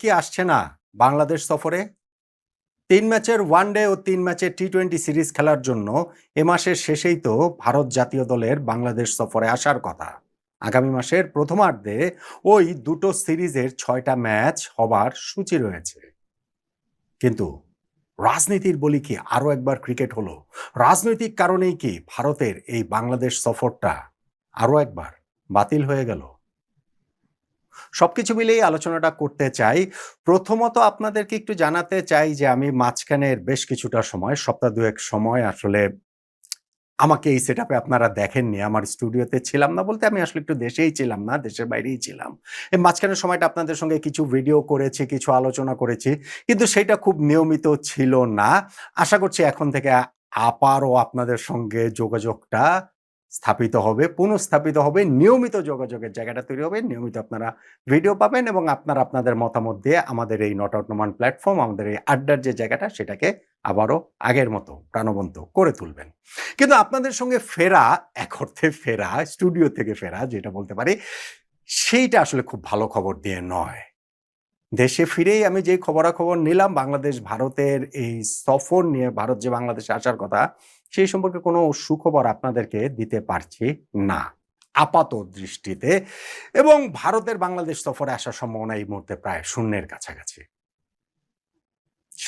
কি আসছে না বাংলাদেশ সফরে? ৩ ম্যাচের ওয়ানডে ও ৩ ম্যাচের টি-20 সিরিজ খেলার জন্য এ মাসের শেষেই তো ভারত জাতীয় দলের বাংলাদেশ সফরে আসার কথা। আগামী মাসের প্রথমার্ধে ওই দুটো সিরিজের ৬টা ম্যাচ হবার সূচি রয়েছে। কিন্তু রাজনীতির বলি কি আরও একবার ক্রিকেট হলো? রাজনৈতিক কারণেই কি ভারতের এই বাংলাদেশ সফরটা আরও একবার বাতিল হয়ে গেল? সবকিছু মিলিয়ে আলোচনাটা করতে চাই। প্রথমত আপনাদেরকে একটু জানাতে চাই যে আমি মাঝখানের বেশ কিছুটা সময়, সপ্তাহ ২ এক সময় আসলে আমাকে এই সেটআপে আপনারা দেখেননি। আমার স্টুডিওতে ছিলাম না বলতে আমি আসলে একটু দেশেই ছিলাম না, দেশের বাইরেই ছিলাম। এই মাঝখানের সময়টা আপনাদের সঙ্গে কিছু ভিডিও করেছি, কিছু আলোচনা করেছি। কিন্তু সেইটা খুব নিয়মিত ছিল না। আশা করছি এখন থেকে আবারও আপনাদের সঙ্গে যোগাযোগটা স্থাপিত হবে, পুনঃস্থাপিত হবে। নিয়মিত যোগাযোগের জায়গাটা তৈরি হবে। নিয়মিত আপনারা ভিডিও পাবেন এবং আপনারা আপনাদের মতামত দিয়ে আমাদের এই নট আউট নোমান প্ল্যাটফর্ম, আমাদের এই আড্ডার যে জায়গাটা সেটাকে আবারও আগের মতো প্রাণবন্ত করে তুলবেন। কিন্তু আপনাদের সঙ্গে ফেরা, এক অর্থে ফেরা, স্টুডিও থেকে ফেরা যেটা বলতে পারি, সেইটা আসলে খুব ভালো খবর দিয়ে নয়। দেশে ফিরেই আমি যে খবরাখবর নিলাম বাংলাদেশ ভারতের এই সফর নিয়ে, ভারত যে বাংলাদেশে আসার কথা, সেই সম্পর্কে কোনো সুখবর আপনাদেরকে দিতে পারছি না আপাত দৃষ্টিতে। এবং ভারতের বাংলাদেশ সফরে আসার সম্ভাবনা এই মুহূর্তে প্রায় শূন্যের কাছাকাছি।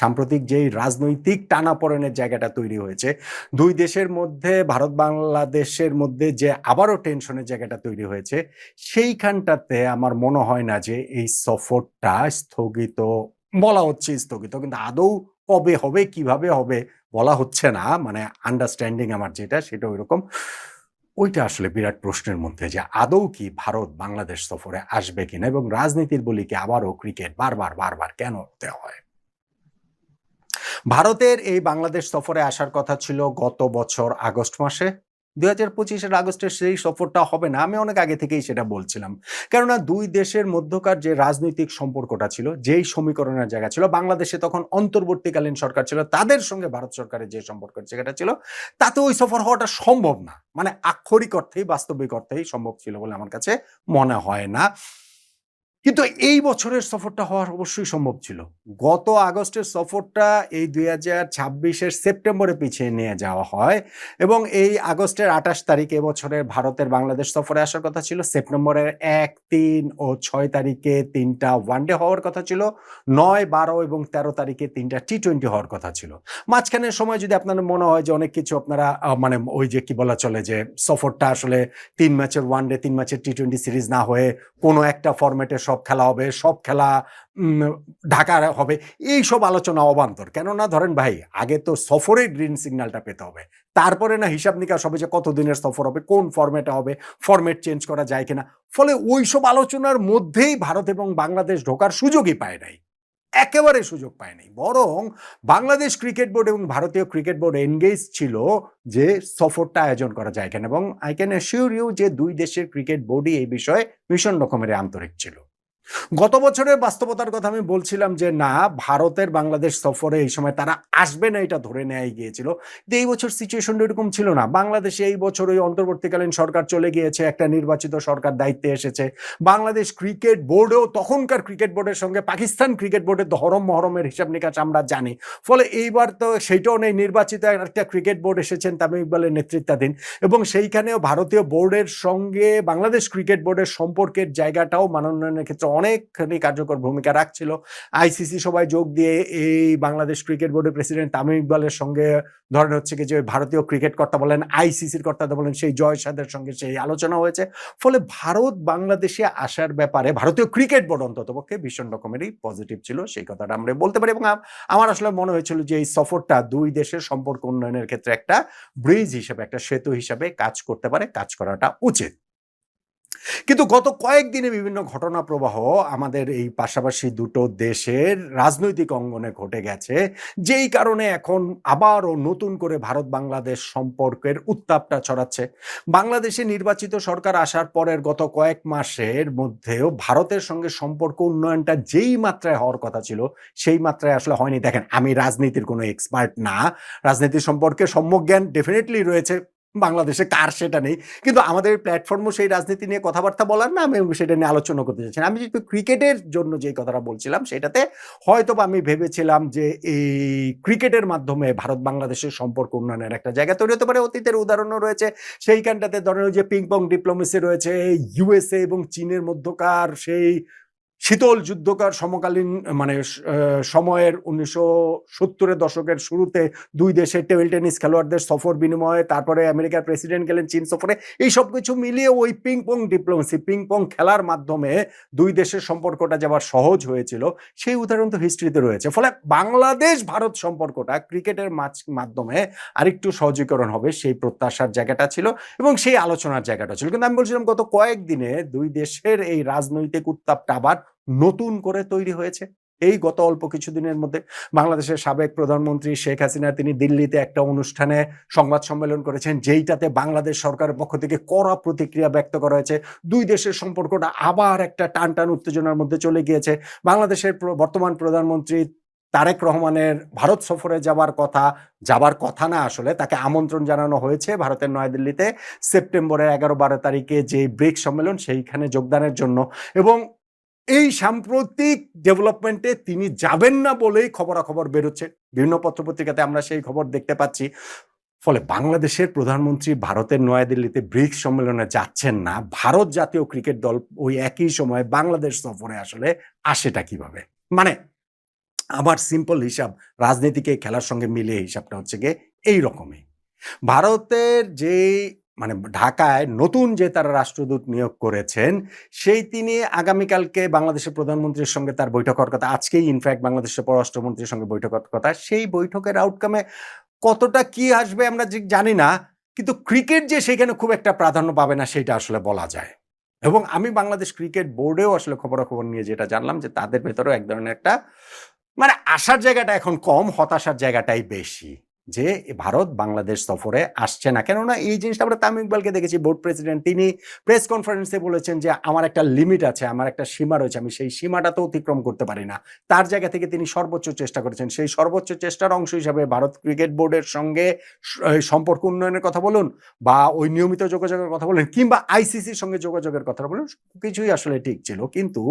সাম্প্রতিক যেই রাজনৈতিক টানাপোড়েনের জায়গাটা তৈরি হয়েছে, ২ দেশের মধ্যে, ভারত বাংলাদেশের মধ্যে যে আবারও টেনশনের জায়গাটা তৈরি হয়েছে, সেইখানটাতে আমার মনে হয় না যে এই সফরটা স্থগিত, বলা হচ্ছে স্থগিত, কিন্তু আদৌ কবে হবে, কিভাবে হবে বলা হচ্ছে না। মানে আন্ডারস্ট্যান্ডিং আমার যেটা, সেটা ঐরকম। ওইটা আসলে বিরাট প্রশ্নের মধ্যে যে আদৌ কি ভারত বাংলাদেশ সফরে আসবে কিনা, এবং রাজনীতির বলি কি আবারও ক্রিকেট বারবার কেন হতে হয়? ভারতের এই বাংলাদেশ সফরে আসার কথা ছিল গত বছর আগস্ট মাসে। ২০২৫-এর আগস্টের সেই সফরটা হবে না। আমি অনেক আগে থেকেই সেটা বলছিলাম। কেননা ২ দেশের মধ্যকার যে রাজনৈতিক সম্পর্কটা ছিল, যেই সমীকরণের জায়গা ছিল, বাংলাদেশে তখন অন্তর্বর্তীকালীন সরকার ছিল, তাদের সঙ্গে ভারত সরকারের যে সম্পর্কের জায়গাটা ছিল, তাতে ওই সফর হওয়াটা সম্ভব না। মানে আক্ষরিক অর্থেই, বাস্তবিক অর্থেই সম্ভব ছিল বলে আমার কাছে মনে হয় না। কিন্তু এই বছরের সফরটা হওয়ার অবশ্যই সম্ভব ছিল। গত আগস্টের সফরটা এই ২০২৬-এর সেপ্টেম্বরে পিছিয়ে নিয়ে যাওয়া হয় এবং এই আগস্টের ২৮ তারিখ এবছরের ভারতের বাংলাদেশ সফরে আসার কথা ছিল। সেপ্টেম্বরের ১, ৩ ও ৬ তারিখে ৩টা ওয়ানডে হওয়ার কথা ছিল। ৯, ১২ এবং ১৩ তারিখে ৩টা টি-২০ হওয়ার কথা ছিল। মাঝখানের সময় যদি আপনাদের মনে হয় যে অনেক কিছু আপনারা মানে ওই যে কি বলা চলে যে সফরটা আসলে ৩ ম্যাচের ওয়ানডে, ৩ ম্যাচের টি-২০ সিরিজ না হয়ে কোনো একটা ফরম্যাটে সব খেলা হবে, সব খেলা ঢাকার হবে, এইসব আলোচনা অবান্তর। কেননা ধরেন ভাই, আগে তো সফরে গ্রিন সিগন্যালটা পেতে হবে। তারপরে না হিসাব নিকাশ হবে যে কত দিনের সফর হবে, কোন ফরম্যাটে হবে, ফরম্যাট চেঞ্জ করা যায় কিনা। ফলে ওইসব আলোচনার মধ্যেই ভারত এবং বাংলাদেশ ঢোকার সুযোগই পায় নাই। একেবারে সুযোগ পায় নাই। বরং বাংলাদেশ ক্রিকেট বোর্ড এবং ভারতীয় ক্রিকেট বোর্ড এনগেজ ছিল যে সফরটা আয়োজন করা যায় কেন, এবং আই ক্যান অ্যাসিউর ইউ যে ২ দেশের ক্রিকেট বোর্ডই এই বিষয়ে ভীষণ রকমের আন্তরিক ছিল। গত বছরের বাস্তবতার কথা আমি বলছিলাম যে না, ভারতের বাংলাদেশ সফরে এই সময় তারা আসবে না এটা ধরে নেওয়াই গিয়েছিল। কিন্তু এই বছর সিচুয়েশনটা এরকম ছিল না। বাংলাদেশে এই বছর ওই অন্তর্বর্তীকালীন সরকার চলে গিয়েছে, একটা নির্বাচিত সরকার দায়িত্বে এসেছে। বাংলাদেশ ক্রিকেট বোর্ডেও, তখনকার ক্রিকেট বোর্ডের সঙ্গে পাকিস্তান ক্রিকেট বোর্ডের ধরম মহরমের হিসাব নিকাশ আমরা জানি। ফলে এইবার তো সেইটাও নেই, নির্বাচিত একটা ক্রিকেট বোর্ড এসেছেন তামিম ইকবালের নেতৃত্বাধীন, এবং সেইখানেও ভারতীয় বোর্ডের সঙ্গে বাংলাদেশ ক্রিকেট বোর্ডের সম্পর্কের জায়গাটাও মানোন্নয়নের ক্ষেত্রে অনেকখানি কার্যকর ভূমিকা রাখছিল। আইসিসি সবাই যোগ দিয়ে এই বাংলাদেশ ক্রিকেট বোর্ডের প্রেসিডেন্ট তামিম ইকবালের সঙ্গে ধরেন হচ্ছে কি যে ভারতীয় ক্রিকেট কর্তা বলেন, আইসিসির কর্তা বলেন, সেই জয় সাদের সঙ্গে সেই আলোচনা হয়েছে। ফলে ভারত বাংলাদেশে আসার ব্যাপারে ভারতীয় ক্রিকেট বোর্ড অন্ততপক্ষে ভীষণ রকমেরই পজিটিভ ছিল, সেই কথাটা আমরা বলতে পারি। এবং আমার আসলে মনে হয়েছিল যে এই সফরটা ২ দেশের সম্পর্ক উন্নয়নের ক্ষেত্রে একটা ব্রিজ হিসেবে, একটা সেতু হিসেবে কাজ করতে পারে, কাজ করাটা উচিত। কিন্তু গত কয়েকদিনে বিভিন্ন ঘটনা প্রবাহ আমাদের এই পাশাপাশি দুটো দেশের রাজনৈতিক অঙ্গনে ঘটে গেছে, যেই কারণে এখন আবারও নতুন করে ভারত বাংলাদেশ সম্পর্কের উত্তাপটা ছড়াচ্ছে। বাংলাদেশে নির্বাচিত সরকার আসার পরের গত কয়েক মাসের মধ্যেও ভারতের সঙ্গে সম্পর্ক উন্নয়নটা যেই মাত্রায় হওয়ার কথা ছিল সেই মাত্রায় আসলে হয়নি। দেখেন, আমি রাজনীতির কোনো এক্সপার্ট না, রাজনীতি সম্পর্কে সম্যক জ্ঞান ডেফিনেটলি রয়েছে, বাংলাদেশে কার সেটা নেই। কিন্তু আমাদের প্ল্যাটফর্মও সেই রাজনীতি নিয়ে কথাবার্তা বলার না, আমি সেটা নিয়ে আলোচনা করতে চাচ্ছি না। আমি যেহেতু ক্রিকেটের জন্য যে কথাটা বলছিলাম সেটাতে হয়তোবা আমি ভেবেছিলাম যে এই ক্রিকেটের মাধ্যমে ভারত বাংলাদেশের সম্পর্ক উন্নয়নের একটা জায়গা তৈরি হতে পারে। অতীতের উদাহরণও রয়েছে। সেইখানটাতে ধরেন ওই যে পিং পং ডিপ্লোমেসি রয়েছে, ইউএসএ এবং চীনের মধ্যকার সেই শীতল যুদ্ধকার সমকালীন মানে সময়ের ১৯৭০-এর দশকের শুরুতে ২ দেশের টেবিল টেনিস খেলোয়াড়দের সফর বিনিময়ে, তারপরে আমেরিকার প্রেসিডেন্ট গেলেন চীন সফরে। এই সবকিছু মিলিয়ে ওই ping pong diplomacy, ping pong খেলার মাধ্যমে ২ দেশের সম্পর্কটা যে আবার সহজ হয়েছিল, সেই উদাহরণ তো হিস্ট্রিতে রয়েছে। ফলে বাংলাদেশ-ভারত সম্পর্কটা ক্রিকেটের মাধ্যমে আরেকটু সহজীকরণ হবে, সেই প্রত্যাশার জায়গাটা ছিল এবং সেই আলোচনার জায়গাটা ছিল। কিন্তু আমি বলছিলাম গত কয়েকদিনে ২ দেশের এই রাজনৈতিক উত্তাপটা আবার নতুন করে তৈরি হয়েছে। এই গত অল্প কিছুদিনের মধ্যে বাংলাদেশের সাবেক প্রধানমন্ত্রী শেখ হাসিনা তিনি দিল্লিতে একটা অনুষ্ঠানে সংবাদ সম্মেলন করেছেন, যেইটাতে বাংলাদেশ সরকারের পক্ষ থেকে কড়া প্রতিক্রিয়া ব্যক্ত করা হয়েছে। ২ দেশের সম্পর্কটা আবার একটা টানটান উত্তেজনার মধ্যে চলে গিয়েছে। বাংলাদেশের বর্তমান প্রধানমন্ত্রী তারেক রহমানের ভারত সফরে যাবার কথা না, আসলে তাকে আমন্ত্রণ জানানো হয়েছে ভারতের নয়াদিল্লিতে সেপ্টেম্বরের ১১-১২ তারিখে যে ব্রিক্স সম্মেলন সেইখানে যোগদানের জন্য, এবং এই সাম্প্রতিক ডেভেলপমেন্টে তিনি যাবেন না বলেই খবরাখবর বেরোচ্ছে। বিভিন্ন পত্রপত্রিকাতে আমরা সেই খবর দেখতে পাচ্ছি। ফলে বাংলাদেশের প্রধানমন্ত্রী ভারতের নয়াদিল্লিতে ব্রিক্স সম্মেলনে যাচ্ছেন না, ভারত জাতীয় ক্রিকেট দল ওই একই সময়ে বাংলাদেশ সফরে আসলে আসেটা কিভাবে? মানে আমার সিম্পল হিসাব রাজনীতিকে খেলার সঙ্গে মিলিয়ে হিসাবটা হচ্ছে গিয়ে এইরকমই। ভারতের যেই মানে ঢাকায় নতুন যে তারা রাষ্ট্রদূত নিয়োগ করেছেন, সেই তিনি আগামীকালকে বাংলাদেশের প্রধানমন্ত্রীর সঙ্গে তার বৈঠক হওয়ার কথা। আজকেই ইনফ্যাক্ট বাংলাদেশের পররাষ্ট্রমন্ত্রীর সঙ্গে বৈঠক হওয়ার কথা। সেই বৈঠকের আউটকামে কতটা কি আসবে আমরা ঠিক জানি না। কিন্তু ক্রিকেট যে সেখানে খুব একটা প্রাধান্য পাবে না সেটা আসলে বলা যায়। এবং আমি বাংলাদেশ ক্রিকেট বোর্ডেও আসলে খবরাখবর নিয়ে যেটা জানলাম যে তাদের ভেতরেও এক ধরনের একটা মানে আশার জায়গাটা এখন কম, হতাশার জায়গাটাই বেশি। যে ভারত বাংলাদেশ সফরে আসছে না। কেননা এই জিনিসটা আমরা তামিম ইকবালকে দেখেছি, বোর্ড প্রেসিডেন্ট, তিনি প্রেস কনফারেন্সে বলেছেন যে আমার একটা লিমিট আছে, আমার একটা সীমা রয়েছে, আমি সেই সীমাটা তো অতিক্রম করতে পারি না। তার জায়গা থেকে তিনি সর্বোচ্চ চেষ্টা করেছেন। সেই সর্বোচ্চ চেষ্টার অংশ হিসাবে ভারত ক্রিকেট বোর্ডের সঙ্গে সম্পর্ক উন্নয়নের কথা বলুন, বা ওই নিয়মিত যোগাযোগের কথা বলুন, কিংবা আইসিসির সঙ্গে যোগাযোগের কথা বলুন, কিছুই আসলে ঠিক ছিল। কিন্তু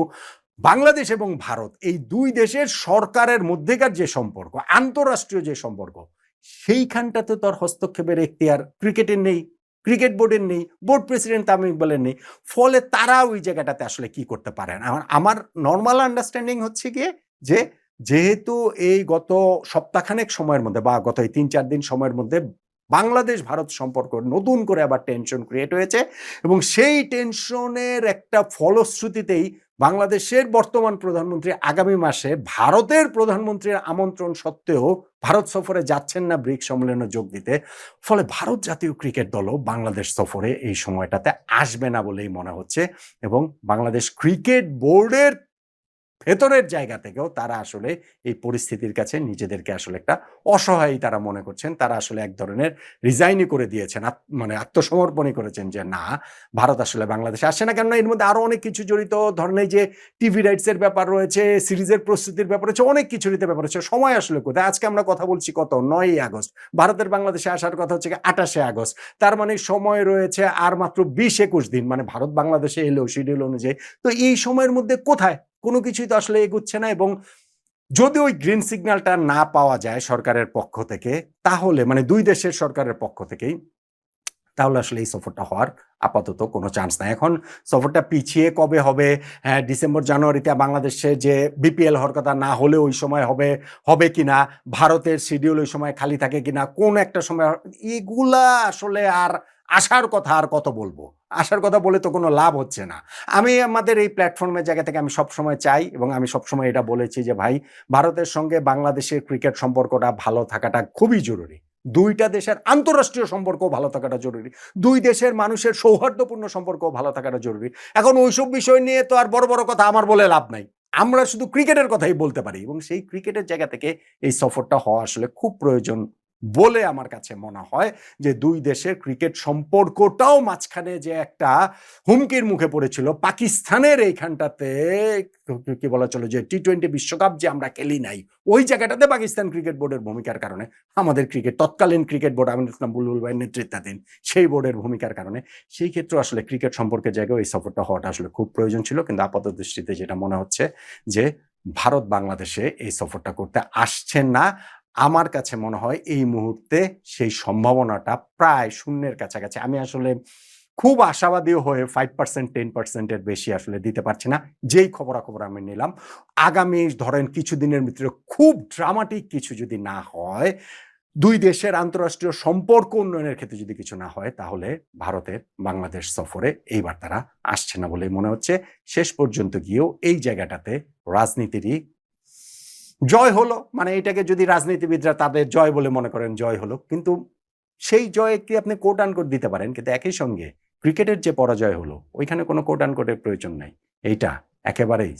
বাংলাদেশ এবং ভারত এই ২ দেশের সরকারের মধ্যেকার যে সম্পর্ক, আন্তঃরাষ্ট্রীয় যে সম্পর্ক, সেইখানটাতে তো আর হস্তক্ষেপের এখতিয়ার ক্রিকেটের নেই, ক্রিকেট বোর্ডের নেই, বোর্ড প্রেসিডেন্ট তামিম ইকবালের নেই। ফলে তারা ওই জায়গাটাতে আসলে কি করতে পারেন? আমার নরমাল আন্ডারস্ট্যান্ডিং হচ্ছে গিয়ে যে, যেহেতু এই গত সপ্তাহখানেক সময়ের মধ্যে বা গত এই ৩-৪ দিন সময়ের মধ্যে বাংলাদেশ ভারত সম্পর্ক নতুন করে আবার টেনশন ক্রিয়েট হয়েছে, এবং সেই টেনশনের একটা ফলশ্রুতিতেই বাংলাদেশের বর্তমান প্রধানমন্ত্রী আগামী মাসে ভারতের প্রধানমন্ত্রীর আমন্ত্রণ সত্ত্বেও ভারত সফরে যাচ্ছেন না ব্রিক্স সম্মেলনে যোগ দিতে। ফলে ভারত জাতীয় ক্রিকেট দলও বাংলাদেশ সফরে এই সময়টাতে আসবে না বলেই মনে হচ্ছে, এবং বাংলাদেশ ক্রিকেট বোর্ডের ভেতরের জায়গা থেকেও তারা আসলে এই পরিস্থিতির কাছে নিজেদেরকে আসলে একটা অসহায় তারা মনে করছেন। তারা আসলে এক ধরনের রিজাইনই করে দিয়েছেন, মানে আত্মসমর্পণই করেছেন যে না, ভারত আসলে বাংলাদেশে আসে না। কেননা এর মধ্যে আরো অনেক কিছু জড়িত, ধরেন এই যে টিভি রাইটস এর ব্যাপার রয়েছে, সিরিজের প্রস্তুতির ব্যাপার রয়েছে, অনেক কিছুরই ব্যাপার রয়েছে। সময় আসলে কোথায়? আজকে আমরা কথা বলছি কত ৯ই আগস্ট, ভারতের বাংলাদেশে আসার কথা হচ্ছে ২৮শে আগস্ট। তার মানে সময় রয়েছে আর মাত্র ২০-২১ দিন, মানে ভারত বাংলাদেশে এলেও শিডিউল অনুযায়ী। তো এই সময়ের মধ্যে কোথায় কোনো কিছুই তো আসলে এগুচ্ছে না। এবং যদি ওই গ্রিন সিগন্যালটা না পাওয়া যায় সরকারের পক্ষ থেকে, তাহলে মানে ২ দেশের সরকারের পক্ষ থেকেই, তাহলে আসলে এই সফরটা হওয়ার আপাতত কোনো চান্স নাই। এখন সফরটা পিছিয়ে কবে হবে? হ্যাঁ, ডিসেম্বর জানুয়ারিতে বাংলাদেশে যে বিপিএল হওয়ার কথা, না হলে ওই সময় হবে কিনা, ভারতের শিডিউল ওই সময় খালি থাকে কিনা, কোন একটা সময়, এগুলা আসলে আর আসার কথা আর কত বলবো? আসার কথা বলে তো কোনো লাভ হচ্ছে না। আমি আমাদের এই প্ল্যাটফর্মের জায়গা থেকে আমি সবসময় চাই, এবং আমি সবসময় এটা বলেছি যে ভাই, ভারতের সঙ্গে বাংলাদেশের ক্রিকেট সম্পর্কটা ভালো থাকাটা খুবই জরুরি। ২টা দেশের আন্তঃরাষ্ট্রীয় সম্পর্ক ভালো থাকাটা জরুরি। ২ দেশের মানুষের সৌহার্দ্যপূর্ণ সম্পর্ক ভালো থাকাটা জরুরি। এখন ওইসব বিষয় নিয়ে তো আর বড়, বড় কথা আমার বলে লাভ নাই। আমরা শুধু ক্রিকেটের কথাই বলতে পারি, এবং সেই ক্রিকেটের জায়গা থেকে এই সফরটা হওয়া আসলে খুব প্রয়োজন বলে আমার কাছে মনে হয় যে দুই দেশের ক্রিকেট সম্পর্কটাও মাঝখানে যে একটা হুমকির মুখে পড়েছিল পাকিস্তানের এইখানটাতে, কি বলা চলে যে টি-20 বিশ্বকাপ যে আমরা খেলি নাই, ওই জায়গাটাতে পাকিস্তান ক্রিকেট বোর্ডের ভূমিকার কারণে আমাদের তৎকালীন ক্রিকেট বোর্ড আমিনুল ইসলাম বুলবুল ভাইয়ের নেতৃত্বাধীন সেই বোর্ডের ভূমিকার কারণে সেই ক্ষেত্রে আসলে ক্রিকেট সম্পর্কের জায়গায় এই সফরটা হওয়াটা আসলে খুব প্রয়োজন ছিল। কিন্তু আপাত দৃষ্টিতে যেটা মনে হচ্ছে যে ভারত বাংলাদেশে এই সফরটা করতে আসছে না। আমার কাছে মনে হয় এই মুহূর্তে সেই সম্ভাবনাটা প্রায় শূন্যের কাছাকাছি। আমি আসলে খুব আশাবাদী হয়ে 5% 10% এর বেশি আসলে দিতে পারছি না। যেই খবরাখবর আমি নিলাম, আগামী ধরেন কিছুদিনের ভিতরে খুব ড্রামাটিক কিছু যদি না হয়, দুই দেশের আন্তঃরাষ্ট্রীয় সম্পর্ক উন্নয়নের ক্ষেত্রে যদি কিছু না হয়, তাহলে ভারতের বাংলাদেশ সফরে এইবার তারা আসছে না বলেই মনে হচ্ছে। শেষ পর্যন্ত গিয়েও এই জায়গাটাতে রাজনীতিরই জয় হলো। মানে এটাকে যদি রাজনীতিবিদরা তাদের জয় বলে মনে করেন, জয় হলো। কিন্তু সেই জয় কি আপনি কোট আনকোট দিতে পারেন, কিন্তু একই সঙ্গে ক্রিকেটের যে পরাজয় হলো ওইখানে কোনো কোট আনকোটের প্রয়োজন নাই। এইটা একেবারেই